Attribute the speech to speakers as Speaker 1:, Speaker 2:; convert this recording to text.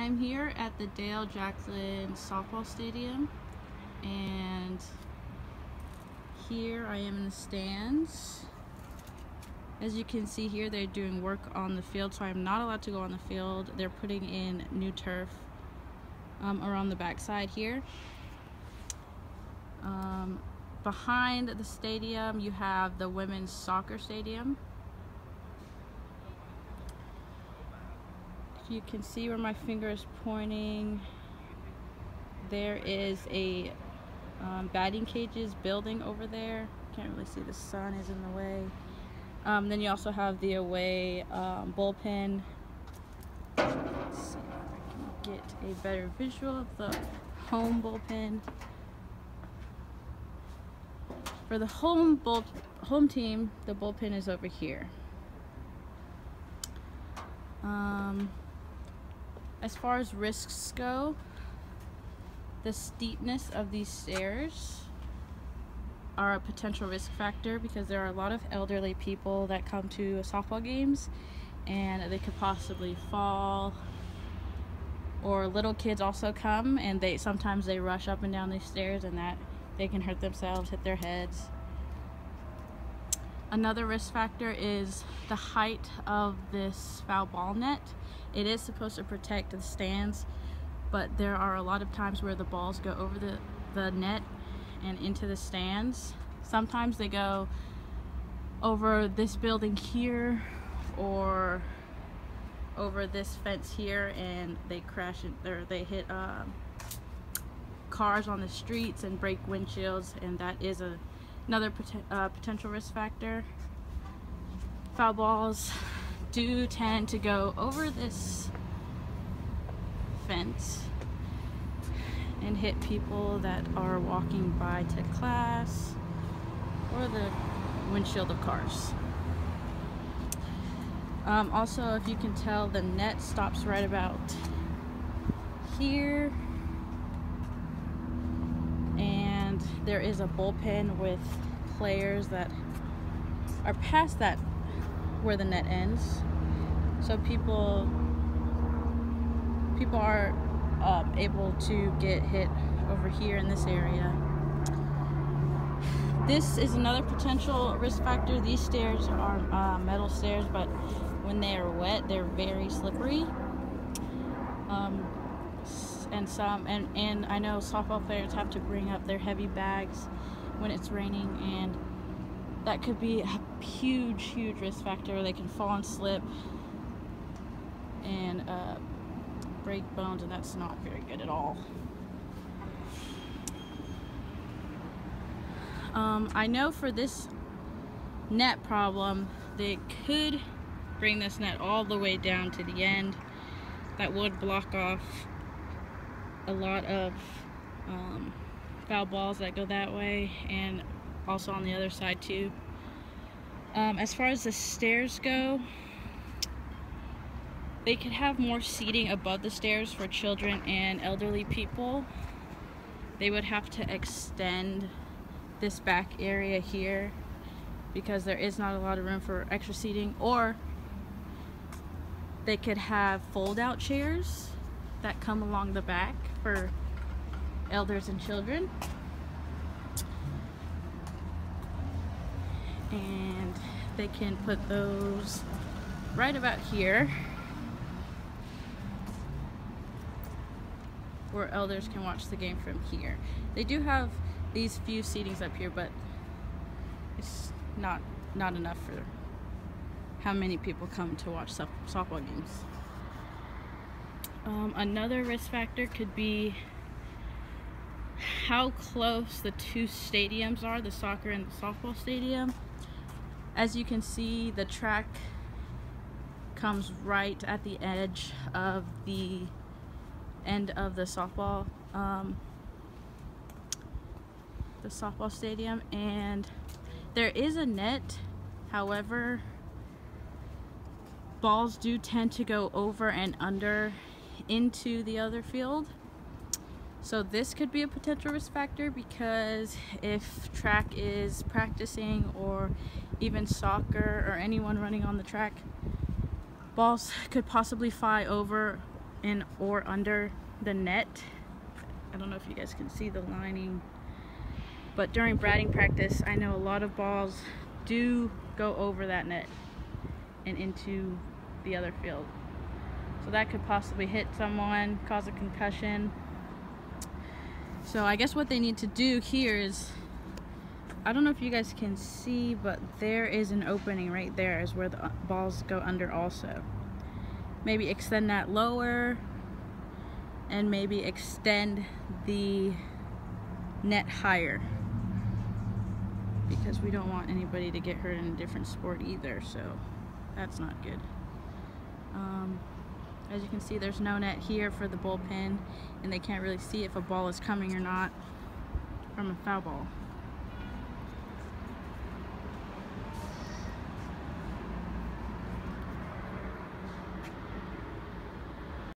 Speaker 1: I'm here at the Dale Jackson Softball Stadium, and here I am in the stands. As you can see here, they're doing work on the field, so I'm not allowed to go on the field. They're putting in new turf around the backside here. Behind the stadium, you have the women's soccer stadium. You can see where my finger is pointing. There is a batting cages building over there. Can't really see, the sun is in the way. Then you also have the away bullpen. Let's see if I can get a better visual of the home bullpen. For the home team, the bullpen is over here. As far as risks go, the steepness of these stairs are a potential risk factor because there are a lot of elderly people that come to softball games and they could possibly fall, or little kids also come and sometimes they rush up and down these stairs and that they can hurt themselves, hit their heads. Another risk factor is the height of this foul ball net. It is supposed to protect the stands, but there are a lot of times where the balls go over the net and into the stands. Sometimes they go over this building here or over this fence here and they crash or they hit cars on the streets and break windshields, and that is another potential risk factor. Foul balls do tend to go over this fence and hit people that are walking by to class or the windshield of cars. Also, if you can tell, the net stops right about here, and there is a bullpen with players that are past that where the net ends, so people are able to get hit over here in this area. This is another potential risk factor. These stairs are metal stairs, but when they are wet, they're very slippery. And I know softball players have to bring up their heavy bags when it's raining, and that could be a huge risk factor. They can fall and slip and break bones, and that's not very good at all. I know for this net problem, they could bring this net all the way down to the end. That would block off a lot of foul balls that go that way, and also on the other side too. As far as the stairs go, they could have more seating above the stairs for children and elderly people. They would have to extend this back area here because there is not a lot of room for extra seating, or they could have fold-out chairs that come along the back for elders and children. And they can put those right about here where elders can watch the game from here. They do have these few seatings up here, but it's not enough for how many people come to watch softball games. Another risk factor could be how close the two stadiums are, the soccer and the softball stadium. As you can see, the track comes right at the edge of the end of the softball stadium, and there is a net. However, balls do tend to go over and under into the other field, so this could be a potential risk factor, because if track is practicing, or even soccer or anyone running on the track, balls could possibly fly over in or under the net. I don't know if you guys can see the lining, but during batting practice, I know a lot of balls do go over that net and into the other field. So that could possibly hit someone, cause a concussion. So I guess what they need to do here is, I don't know if you guys can see, but there is an opening right there is where the balls go under also. Maybe extend that lower, and maybe extend the net higher, because we don't want anybody to get hurt in a different sport either, so that's not good. As you can see, there's no net here for the bullpen, and they can't really see if a ball is coming or not from a foul ball.